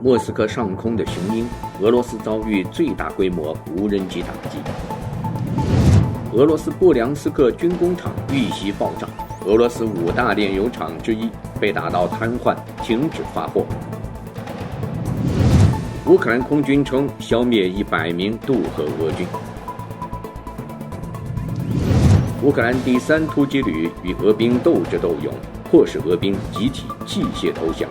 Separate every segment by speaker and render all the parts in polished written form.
Speaker 1: 莫斯科上空的雄鹰，俄罗斯遭遇最大规模无人机打击。俄罗斯布良斯克军工厂遇袭爆炸，俄罗斯5大炼油厂之一被打到瘫痪，停止发货。乌克兰空军称消灭100名渡河俄军。乌克兰第3突击旅与俄兵斗智斗勇，迫使俄兵集体弃械投降。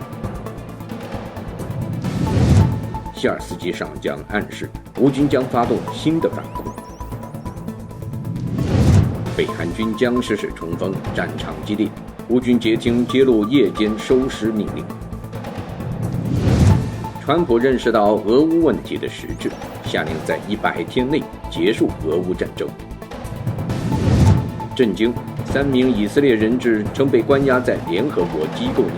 Speaker 1: 谢尔斯基上将暗示，乌军将发动新的反攻。北韩军将失势冲锋，战场激烈，乌军捷听揭露夜间收尸命令。川普认识到俄乌问题的实质，下令在100天内结束俄乌战争。震惊！3名以色列人质称被关押在联合国机构内。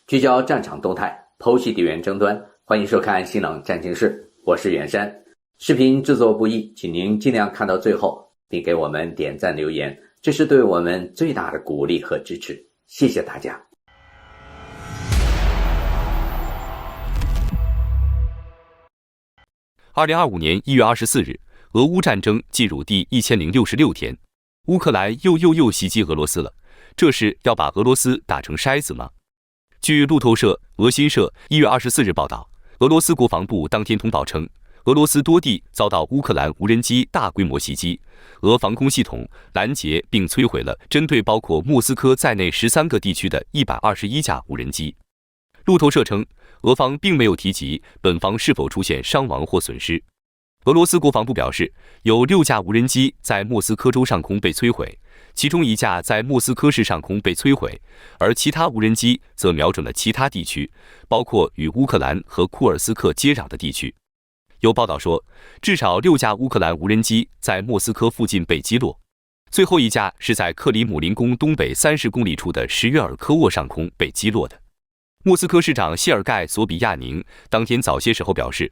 Speaker 1: 聚焦战场动态，剖析地缘争端，欢迎收看新冷战情室，我是远山。视频制作不易，请您尽量看到最后，并给我们点赞留言，这是对我们最大的鼓励和支持，谢谢大家。
Speaker 2: 2025年1月24日，俄乌战争进入第1066天，乌克兰又袭击俄罗斯了，这是要把俄罗斯打成筛子吗？据路透社、俄新社1月24日报道，俄罗斯国防部当天通报称，俄罗斯多地遭到乌克兰无人机大规模袭击，俄防空系统拦截并摧毁了针对包括莫斯科在内13个地区的121架无人机。路透社称，俄方并没有提及本方是否出现伤亡或损失。俄罗斯国防部表示，有6架无人机在莫斯科州上空被摧毁，其中1架在莫斯科市上空被摧毁，而其他无人机则瞄准了其他地区，包括与乌克兰和库尔斯克接壤的地区。有报道说，至少6架乌克兰无人机在莫斯科附近被击落，最后1架是在克里姆林宫东北30公里处的什约尔科沃上空被击落的。莫斯科市长谢尔盖·索比亚宁当天早些时候表示，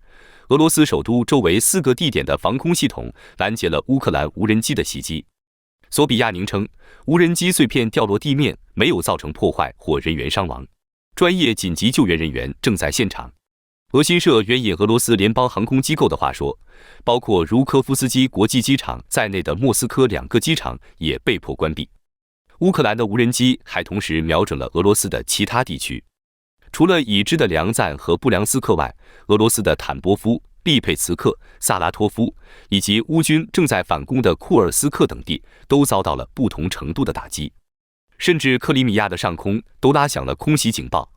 Speaker 2: 俄罗斯首都周围4个地点的防空系统拦截了乌克兰无人机的袭击。索比亚宁称，无人机碎片掉落地面，没有造成破坏或人员伤亡，专业紧急救援人员正在现场。俄新社援引俄罗斯联邦航空机构的话说，包括茹科夫斯基国际机场在内的莫斯科2个机场也被迫关闭。乌克兰的无人机还同时瞄准了俄罗斯的其他地区。除了已知的梁赞和布良斯克外，俄罗斯的坦波夫、利佩茨克、萨拉托夫以及乌军正在反攻的库尔斯克等地都遭到了不同程度的打击，甚至克里米亚的上空都拉响了空袭警报。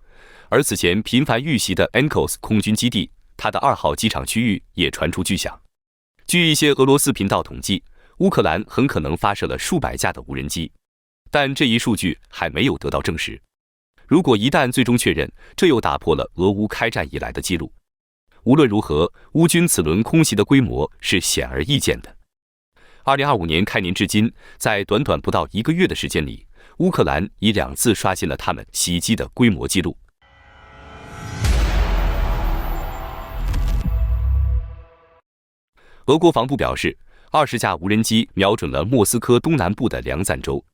Speaker 2: 而此前频繁遇袭的 Enkos 空军基地，它的2号机场区域也传出巨响。据一些俄罗斯频道统计，乌克兰很可能发射了数百架的无人机，但这一数据还没有得到证实。如果一旦最终确认，这又打破了俄乌开战以来的记录。无论如何，乌军此轮空袭的规模是显而易见的。2025年开年至今，在短短不到1个月的时间里，乌克兰已2次刷新了他们袭击的规模记录。俄国防部表示，20架无人机瞄准了莫斯科东南部的梁赞州。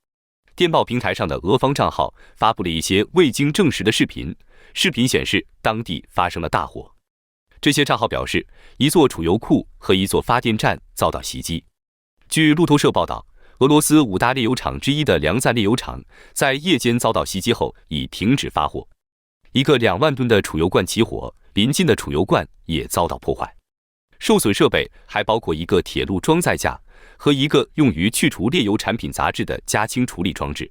Speaker 2: 电报平台上的俄方账号发布了一些未经证实的视频，视频显示当地发生了大火。这些账号表示，一座储油库和一座发电站遭到袭击。据路透社报道，俄罗斯5大炼油厂之一的梁赞炼油厂在夜间遭到袭击后已停止发货。一个2万吨的储油罐起火，邻近的储油罐也遭到破坏。受损设备还包括一个铁路装载架和一个用于去除炼油产品杂质的加氢处理装置。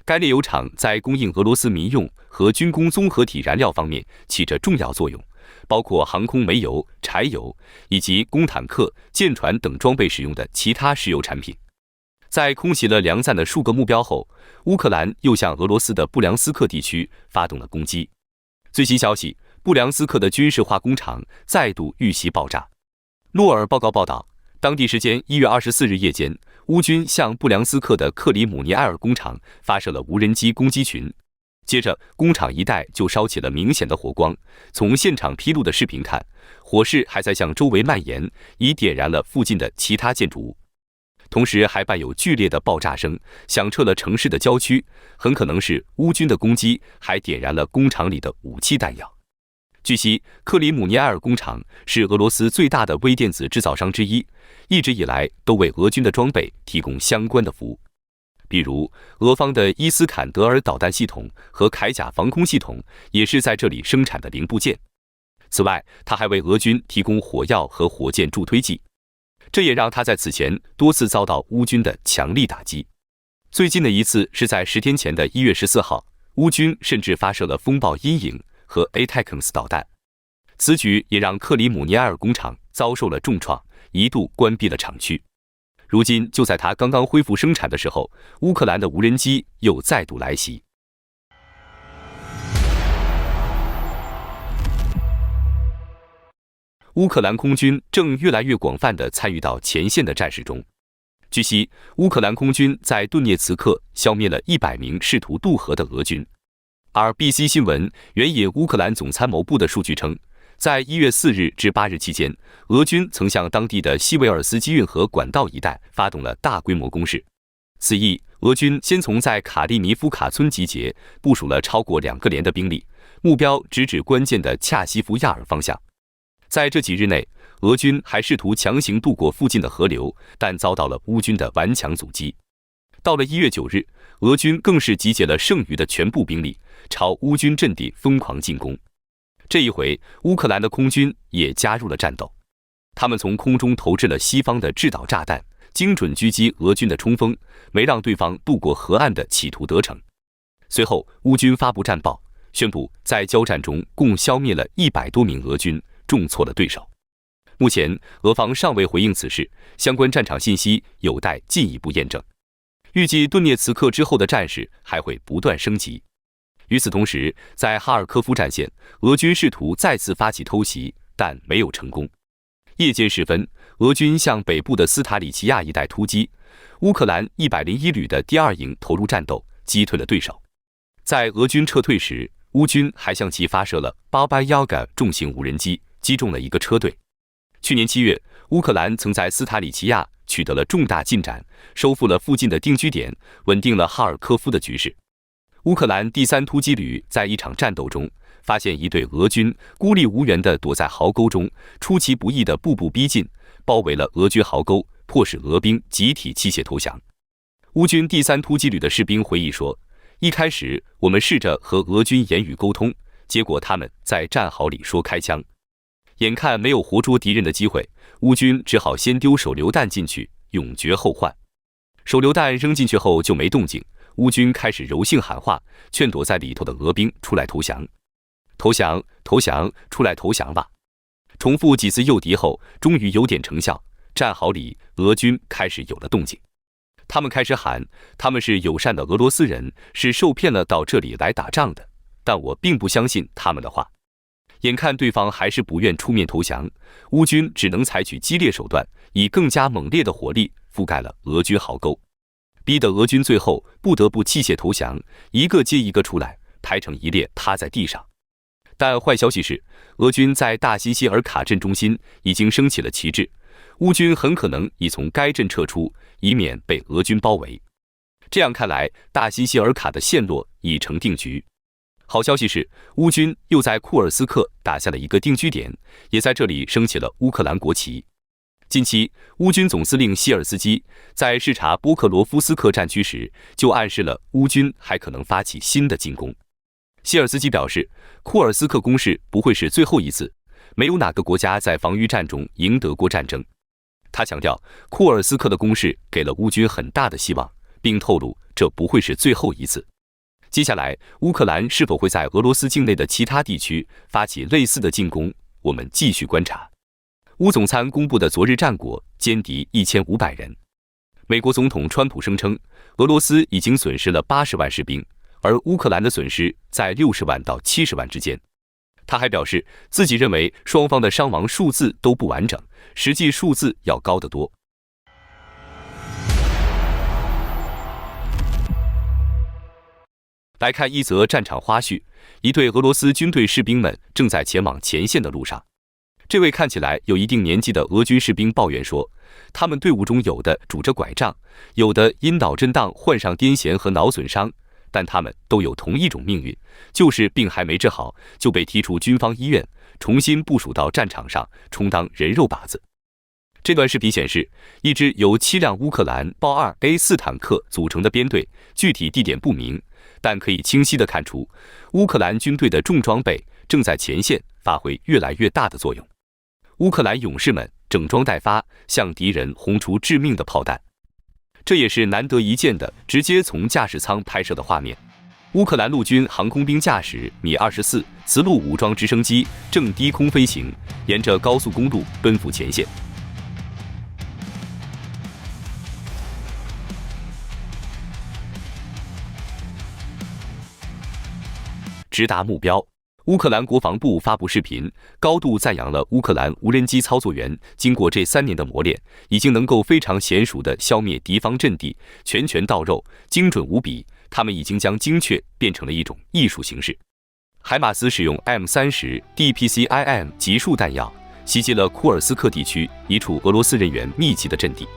Speaker 2: 该炼油厂在供应俄罗斯民用和军工综合体燃料方面起着重要作用，包括航空煤油、柴油以及供坦克、舰船等装备使用的其他石油产品。在空袭了梁赞的数个目标后，乌克兰又向俄罗斯的布良斯克地区发动了攻击。最新消息，布良斯克的军事化工厂再度遇袭爆炸。诺尔报告报道，当地时间1月24日夜间，乌军向布良斯克的克里姆尼埃尔工厂发射了无人机攻击群，接着工厂一带就烧起了明显的火光。从现场披露的视频看，火势还在向周围蔓延，已点燃了附近的其他建筑物。同时还伴有剧烈的爆炸声，响彻了城市的郊区，很可能是乌军的攻击，还点燃了工厂里的武器弹药。据悉，克里姆尼埃尔工厂是俄罗斯最大的微电子制造商之一，一直以来都为俄军的装备提供相关的服务。比如，俄方的伊斯坎德尔导弹系统和铠甲防空系统也是在这里生产的零部件。此外，它还为俄军提供火药和火箭助推剂，这也让它在此前多次遭到乌军的强力打击。最近的一次是在10天前的1月14号，乌军甚至发射了风暴阴影和 ATACMS 导弹，此举也让克里姆尼埃尔工厂遭受了重创，一度关闭了厂区。如今，就在它刚刚恢复生产的时候，乌克兰的无人机又再度来袭。乌克兰空军正越来越广泛地参与到前线的战事中。据悉，乌克兰空军在顿涅茨克消灭了100名试图渡河的俄军。而 BBC 新闻援引乌克兰总参谋部的数据称，在1月4日至8日期间，俄军曾向当地的西维尔斯基运河管道一带发动了大规模攻势。此役，俄军先从在卡利尼夫卡村集结，部署了超过2个连的兵力，目标直指关键的恰西夫亚尔方向。在这几日内，俄军还试图强行渡过附近的河流，但遭到了乌军的顽强阻击。到了1月9日，俄军更是集结了剩余的全部兵力，朝乌军阵地疯狂进攻。这一回，乌克兰的空军也加入了战斗，他们从空中投掷了西方的制导炸弹，精准狙击俄军的冲锋，没让对方渡过河岸的企图得逞。随后，乌军发布战报，宣布在交战中共消灭了100多名俄军，重挫了对手。目前，俄方尚未回应此事，相关战场信息有待进一步验证。预计顿涅茨克之后的战事还会不断升级。与此同时，在哈尔科夫战线，俄军试图再次发起偷袭，但没有成功。夜间时分，俄军向北部的斯塔里奇亚一带突击，乌克兰101旅的第2营投入战斗，击退了对手。在俄军撤退时，乌军还向其发射了巴巴亚嘎重型无人机，击中了一个车队。去年7月，乌克兰曾在斯塔里奇亚取得了重大进展，收复了附近的定居点，稳定了哈尔科夫的局势。乌克兰第3突击旅在一场战斗中，发现一队俄军孤立无援地躲在壕沟中，出其不意地步步逼近，包围了俄军壕沟，迫使俄兵集体弃械投降。乌军第3突击旅的士兵回忆说，一开始我们试着和俄军言语沟通，结果他们在战壕里说开枪。眼看没有活捉敌人的机会，乌军只好先丢手榴弹进去，永绝后患。手榴弹扔进去后就没动静，乌军开始柔性喊话，劝躲在里头的俄兵出来投降。投降，投降，出来投降吧！重复几次诱敌后，终于有点成效。战壕里，俄军开始有了动静。他们开始喊，他们是友善的俄罗斯人，是受骗了到这里来打仗的。但我并不相信他们的话。眼看对方还是不愿出面投降，乌军只能采取激烈手段，以更加猛烈的火力覆盖了俄军壕沟，逼得俄军最后不得不弃械投降，一个接一个出来，排成一列趴在地上。但坏消息是，俄军在大西西尔卡镇中心已经升起了旗帜，乌军很可能已从该镇撤出，以免被俄军包围。这样看来，大西西尔卡的陷落已成定局。好消息是，乌军又在库尔斯克打下了一个定居点，也在这里升起了乌克兰国旗。近期，乌军总司令希尔斯基在视察波克罗夫斯克战区时，就暗示了乌军还可能发起新的进攻。希尔斯基表示，库尔斯克攻势不会是最后一次，没有哪个国家在防御战中赢得过战争。他强调，库尔斯克的攻势给了乌军很大的希望，并透露这不会是最后一次。接下来，乌克兰是否会在俄罗斯境内的其他地区发起类似的进攻，我们继续观察。乌总参公布的昨日战果，歼敌1500人。美国总统川普声称，俄罗斯已经损失了80万士兵，而乌克兰的损失在60万到70万之间。他还表示，自己认为双方的伤亡数字都不完整，实际数字要高得多。来看一则战场花絮，一队俄罗斯军队士兵们正在前往前线的路上。这位看起来有一定年纪的俄军士兵抱怨说，他们队伍中有的拄着拐杖，有的因脑震荡患上癫痫和脑损伤，但他们都有同一种命运，就是病还没治好就被踢出军方医院，重新部署到战场上充当人肉靶子。这段视频显示，一支由7辆乌克兰豹 2A4 坦克组成的编队，具体地点不明，但可以清晰地看出，乌克兰军队的重装备正在前线发挥越来越大的作用。乌克兰勇士们整装待发，向敌人轰出致命的炮弹。这也是难得一见的直接从驾驶舱拍摄的画面。乌克兰陆军航空兵驾驶米24磁陆武装直升机正低空飞行，沿着高速公路奔赴前线。直达目标。乌克兰国防部发布视频，高度赞扬了乌克兰无人机操作员经过这3年的磨练，已经能够非常娴熟地消灭敌方阵地，拳拳到肉，精准无比。他们已经将精确变成了一种艺术形式。海马斯使用 M30 DPCIM 集束弹药，袭击了库尔斯克地区一处俄罗斯人员密集的阵地。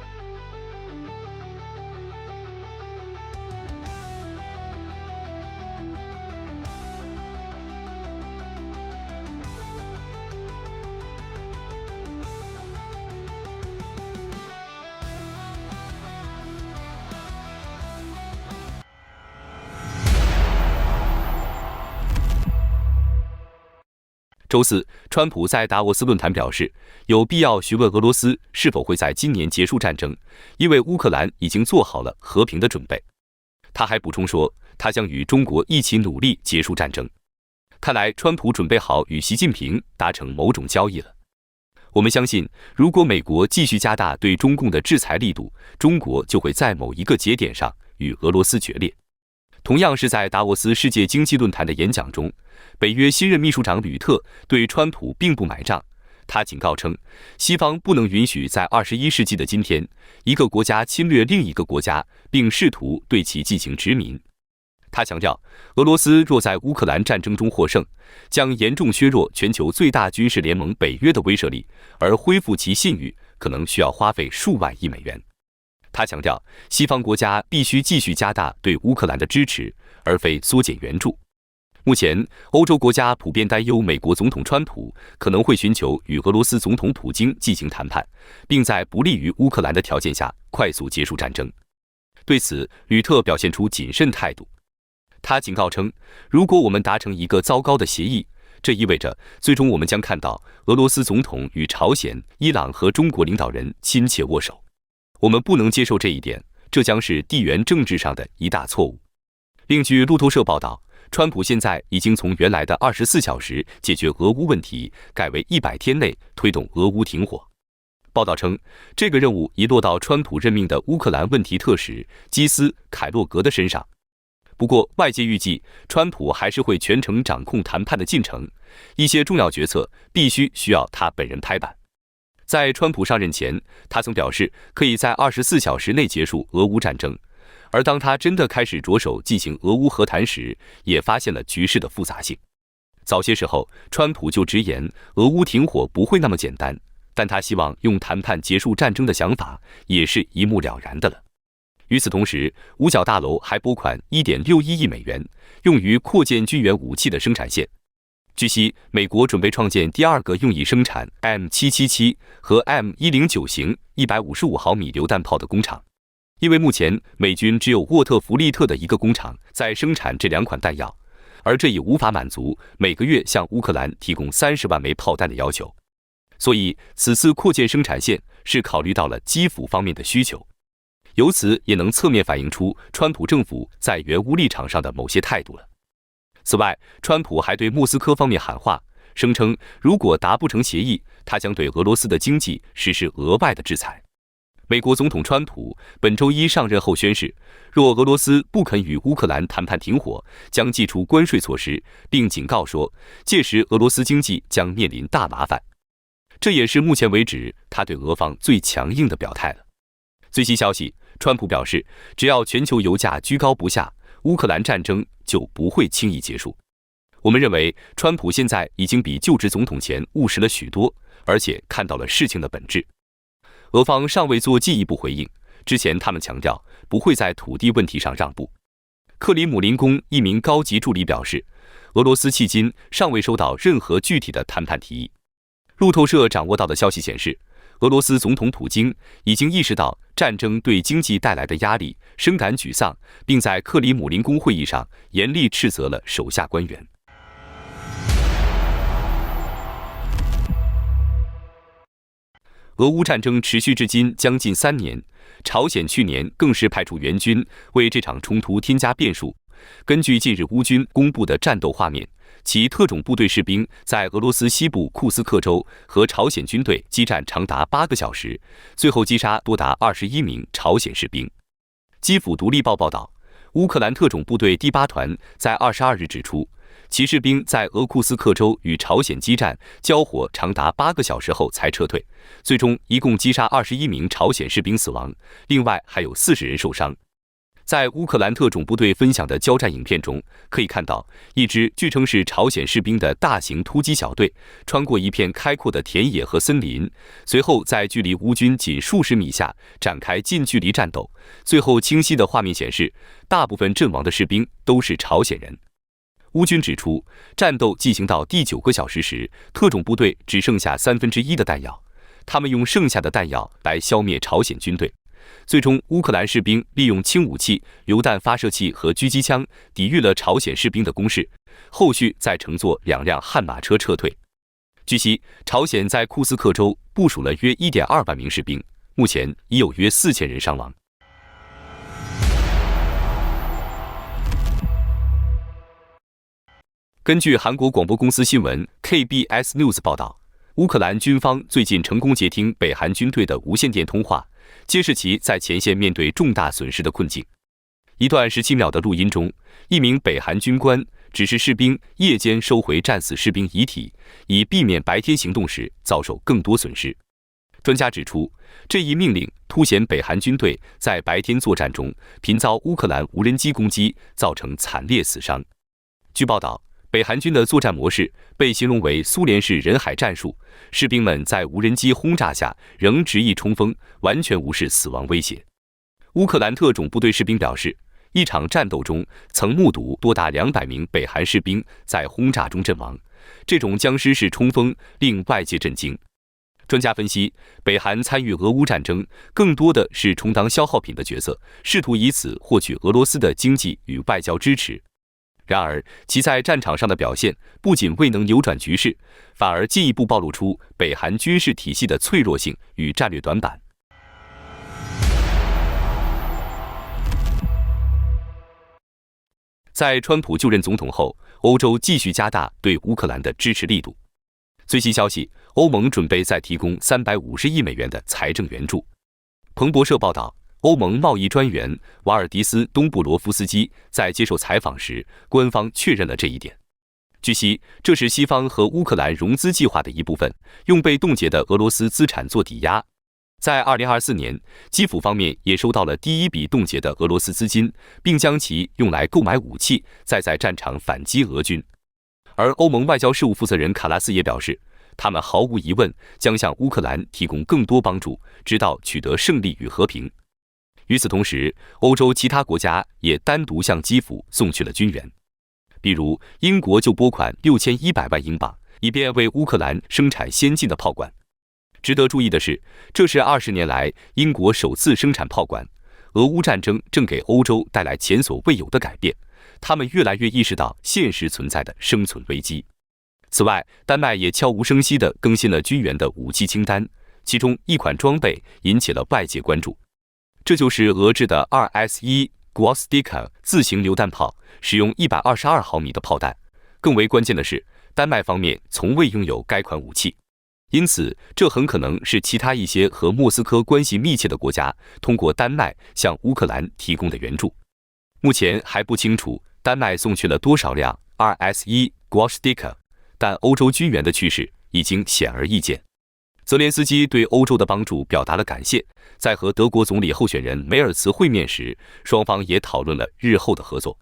Speaker 2: 周四，川普在达沃斯论坛表示，有必要询问俄罗斯是否会在今年结束战争，因为乌克兰已经做好了和平的准备。他还补充说，他将与中国一起努力结束战争。看来，川普准备好与习近平达成某种交易了。我们相信，如果美国继续加大对中共的制裁力度，中国就会在某一个节点上与俄罗斯决裂。同样是在达沃斯世界经济论坛的演讲中，北约新任秘书长吕特对川普并不买账。他警告称，西方不能允许在21世纪的今天，一个国家侵略另一个国家，并试图对其进行殖民。他强调，俄罗斯若在乌克兰战争中获胜，将严重削弱全球最大军事联盟北约的威慑力，而恢复其信誉可能需要花费数万亿美元。他强调，西方国家必须继续加大对乌克兰的支持，而非缩减援助。目前，欧洲国家普遍担忧美国总统川普可能会寻求与俄罗斯总统普京进行谈判，并在不利于乌克兰的条件下快速结束战争。对此，吕特表现出谨慎态度。他警告称，如果我们达成一个糟糕的协议，这意味着最终我们将看到俄罗斯总统与朝鲜、伊朗和中国领导人亲切握手。我们不能接受这一点，这将是地缘政治上的一大错误。另据路透社报道，川普现在已经从原来的24小时解决俄乌问题，改为100天内推动俄乌停火。报道称，这个任务已落到川普任命的乌克兰问题特使基斯·凯洛格的身上。不过，外界预计川普还是会全程掌控谈判的进程，一些重要决策需要他本人拍板。在川普上任前，他曾表示可以在24小时内结束俄乌战争，而当他真的开始着手进行俄乌和谈时，也发现了局势的复杂性。早些时候，川普就直言俄乌停火不会那么简单，但他希望用谈判结束战争的想法也是一目了然的了。与此同时，五角大楼还拨款1.61亿美元，用于扩建军援武器的生产线。据悉，美国准备创建第2个用以生产 M777 和 M109 型155毫米榴弹炮的工厂，因为目前美军只有沃特弗利特的一个工厂在生产这2款弹药，而这也无法满足每个月向乌克兰提供30万枚炮弹的要求。所以，此次扩建生产线是考虑到了基辅方面的需求，由此也能侧面反映出川普政府在援乌立场上的某些态度了。此外，川普还对莫斯科方面喊话，声称如果达不成协议，他将对俄罗斯的经济实施额外的制裁。美国总统川普本周一上任后宣誓，若俄罗斯不肯与乌克兰谈判停火，将祭出关税措施，并警告说，届时俄罗斯经济将面临大麻烦。这也是目前为止他对俄方最强硬的表态了。最新消息，川普表示，只要全球油价居高不下，乌克兰战争就不会轻易结束。我们认为，川普现在已经比就职总统前务实了许多，而且看到了事情的本质。俄方尚未做进一步回应，之前他们强调不会在土地问题上让步。克里姆林宫一名高级助理表示，俄罗斯迄今尚未收到任何具体的谈判提议。路透社掌握到的消息显示，俄罗斯总统普京已经意识到战争对经济带来的压力，深感沮丧，并在克里姆林宫会议上严厉斥责了手下官员。俄乌战争持续至今将近3年，朝鲜去年更是派出援军为这场冲突添加变数。根据近日乌军公布的战斗画面，其特种部队士兵在俄罗斯西部库斯克州和朝鲜军队激战长达8个小时，最后击杀多达21名朝鲜士兵。基辅独立报报道，乌克兰特种部队第8团在22日指出，其士兵在俄库斯克州与朝鲜激战交火长达8个小时后才撤退，最终一共击杀21名朝鲜士兵死亡，另外还有40人受伤。在乌克兰特种部队分享的交战影片中，可以看到一支据称是朝鲜士兵的大型突击小队穿过一片开阔的田野和森林，随后在距离乌军仅数十米下展开近距离战斗。最后清晰的画面显示，大部分阵亡的士兵都是朝鲜人。乌军指出，战斗进行到第9个小时时，特种部队只剩下1/3的弹药，他们用剩下的弹药来消灭朝鲜军队。最终，乌克兰士兵利用轻武器、榴弹发射器和狙击枪抵御了朝鲜士兵的攻势，后续再乘坐2辆悍马车撤退。据悉，朝鲜在库斯克州部署了约1.2万名士兵，目前已有约4000人伤亡。根据韩国广播公司新闻 KBS News 报道，乌克兰军方最近成功截听北韩军队的无线电通话，揭示其在前线面对重大损失的困境。一段17秒的录音中，一名北韩军官指示士兵夜间收回战死士兵遗体，以避免白天行动时遭受更多损失。专家指出，这一命令凸显北韩军队在白天作战中频遭乌克兰无人机攻击，造成惨烈死伤。据报道，北韩军的作战模式被形容为苏联式人海战术，士兵们在无人机轰炸下仍执意冲锋，完全无视死亡威胁。乌克兰特种部队士兵表示，一场战斗中曾目睹多达200名北韩士兵在轰炸中阵亡，这种僵尸式冲锋令外界震惊。专家分析，北韩参与俄乌战争更多的是充当消耗品的角色，试图以此获取俄罗斯的经济与外交支持。然而，其在战场上的表现不仅未能扭转局势，反而进一步暴露出北韩军事体系的脆弱性与战略短板。在川普就任总统后，欧洲继续加大对乌克兰的支持力度。最新消息，欧盟准备再提供350亿美元的财政援助。彭博社报道，欧盟贸易专员瓦尔迪斯·东布罗夫斯基在接受采访时，官方确认了这一点。据悉，这是西方和乌克兰融资计划的一部分，用被冻结的俄罗斯资产做抵押。在2024年，基辅方面也收到了第一笔冻结的俄罗斯资金，并将其用来购买武器，再在战场反击俄军。而欧盟外交事务负责人卡拉斯也表示，他们毫无疑问将向乌克兰提供更多帮助，直到取得胜利与和平。与此同时，欧洲其他国家也单独向基辅送去了军援，比如英国就拨款6100万英镑，以便为乌克兰生产先进的炮管。值得注意的是，这是20年来英国首次生产炮管。俄乌战争正给欧洲带来前所未有的改变，他们越来越意识到现实存在的生存危机。此外，丹麦也悄无声息地更新了军援的武器清单，其中一款装备引起了外界关注。这就是俄制的 2S1 Gwozdika 自行榴弹炮，使用122毫米的炮弹。更为关键的是，丹麦方面从未拥有该款武器，因此这很可能是其他一些和莫斯科关系密切的国家通过丹麦向乌克兰提供的援助。目前还不清楚丹麦送去了多少辆 2S1 Gwozdika， 但欧洲军援的趋势已经显而易见。泽连斯基对欧洲的帮助表达了感谢，在和德国总理候选人梅尔茨会面时，双方也讨论了日后的合作。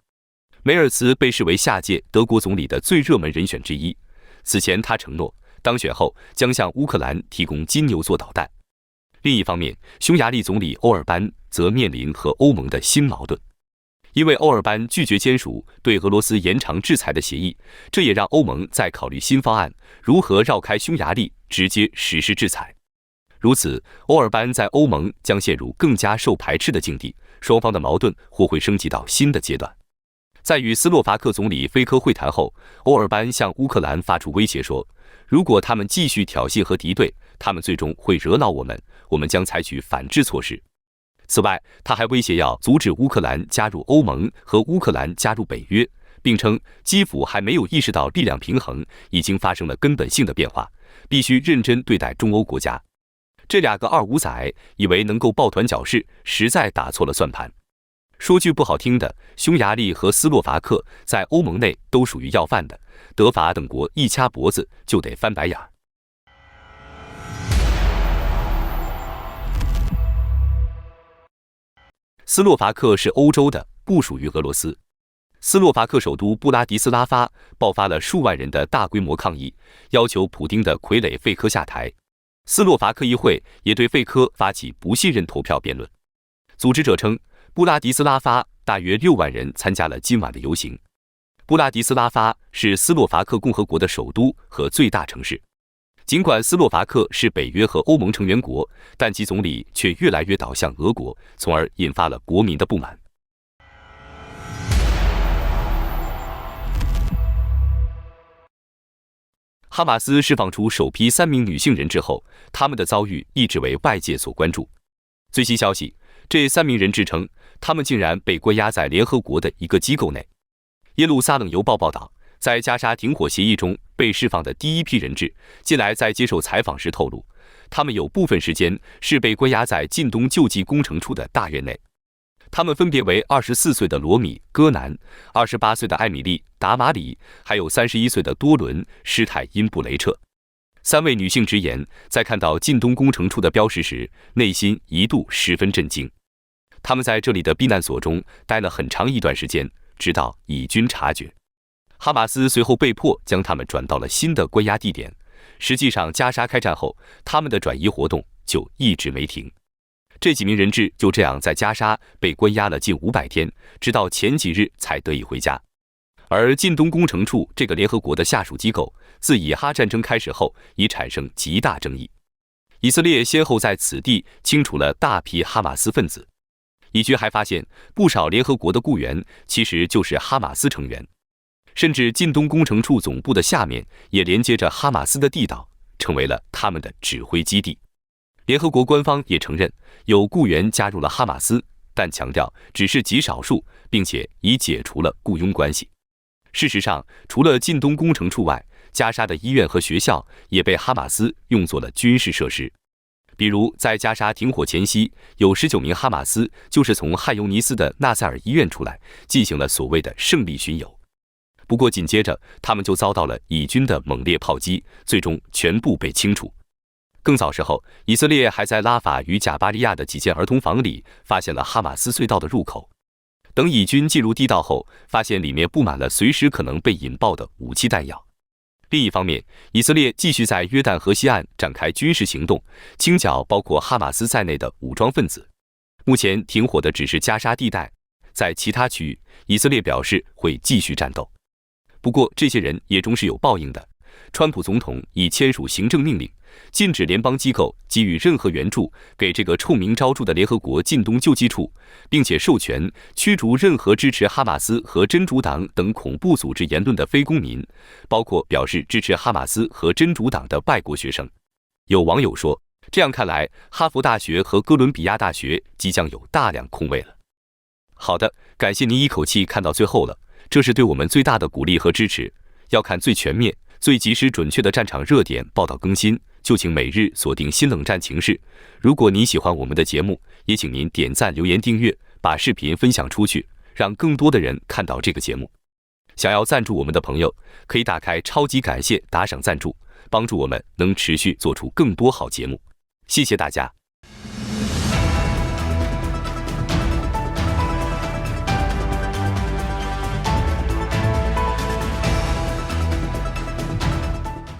Speaker 2: 梅尔茨被视为下届德国总理的最热门人选之一，此前他承诺当选后将向乌克兰提供金牛座导弹。另一方面，匈牙利总理欧尔班则面临和欧盟的新矛盾，因为欧尔班拒绝签署对俄罗斯延长制裁的协议，这也让欧盟在考虑新方案，如何绕开匈牙利直接实施制裁。如此，欧尔班在欧盟将陷入更加受排斥的境地，双方的矛盾或会升级到新的阶段。在与斯洛伐克总理菲科会谈后，欧尔班向乌克兰发出威胁说，如果他们继续挑衅和敌对，他们最终会惹恼我们，我们将采取反制措施。此外，他还威胁要阻止乌克兰加入欧盟和乌克兰加入北约，并称基辅还没有意识到力量平衡已经发生了根本性的变化，必须认真对待中欧国家。这两个二五仔以为能够抱团搅事，实在打错了算盘。说句不好听的，匈牙利和斯洛伐克在欧盟内都属于要饭的，德法等国一掐脖子就得翻白眼。斯洛伐克是欧洲的，不属于俄罗斯。斯洛伐克首都布拉迪斯拉发爆发了数万人的大规模抗议，要求普丁的傀儡费科下台。斯洛伐克议会也对费科发起不信任投票辩论。组织者称，布拉迪斯拉发大约6万人参加了今晚的游行。布拉迪斯拉发是斯洛伐克共和国的首都和最大城市。尽管斯洛伐克是北约和欧盟成员国，但其总理却越来越倒向俄国，从而引发了国民的不满。哈马斯释放出首批3名女性人质后，他们的遭遇一直为外界所关注。最新消息，这3名人质称，他们竟然被关押在联合国的一个机构内。耶路撒冷邮报报道，在加沙停火协议中被释放的第一批人质，近来在接受采访时透露，他们有部分时间是被关押在近东救济工程处的大院内。他们分别为24岁的罗米·戈南、28岁的艾米丽·达马里，还有31岁的多伦·施泰因布雷彻。3位女性直言，在看到近东工程处的标识时，内心一度十分震惊。他们在这里的避难所中待了很长一段时间，直到以军察觉。哈马斯随后被迫将他们转到了新的关押地点。实际上，加沙开战后，他们的转移活动就一直没停。这几名人质就这样在加沙被关押了近500天，直到前几日才得以回家。而近东工程处这个联合国的下属机构，自以哈战争开始后已产生极大争议。以色列先后在此地清除了大批哈马斯分子。以军还发现不少联合国的雇员其实就是哈马斯成员，甚至近东工程处总部的下面也连接着哈马斯的地道，成为了他们的指挥基地。联合国官方也承认有雇员加入了哈马斯，但强调只是极少数，并且已解除了雇佣关系。事实上，除了近东工程处外，加沙的医院和学校也被哈马斯用作了军事设施。比如，在加沙停火前夕，有19名哈马斯就是从汉尤尼斯的纳赛尔医院出来，进行了所谓的胜利巡游。不过紧接着，他们就遭到了以军的猛烈炮击，最终全部被清除。更早时候，以色列还在拉法与贾巴利亚的几间儿童房里发现了哈马斯隧道的入口。等以军进入地道后，发现里面布满了随时可能被引爆的武器弹药。另一方面，以色列继续在约旦河西岸展开军事行动，清剿包括哈马斯在内的武装分子。目前停火的只是加沙地带，在其他区域，以色列表示会继续战斗。不过，这些人也终是有报应的。川普总统已签署行政命令，禁止联邦机构给予任何援助给这个臭名昭著的联合国近东救济处，并且授权驱逐任何支持哈马斯和真主党等恐怖组织言论的非公民，包括表示支持哈马斯和真主党的外国学生。有网友说，这样看来，哈佛大学和哥伦比亚大学即将有大量空位了。好的，感谢您一口气看到最后了，这是对我们最大的鼓励和支持。要看最全面、最及时准确的战场热点报道更新，就请每日锁定新冷战情势。如果您喜欢我们的节目，也请您点赞、留言、订阅，把视频分享出去，让更多的人看到这个节目。想要赞助我们的朋友，可以打开超级感谢打赏赞助，帮助我们能持续做出更多好节目。谢谢大家。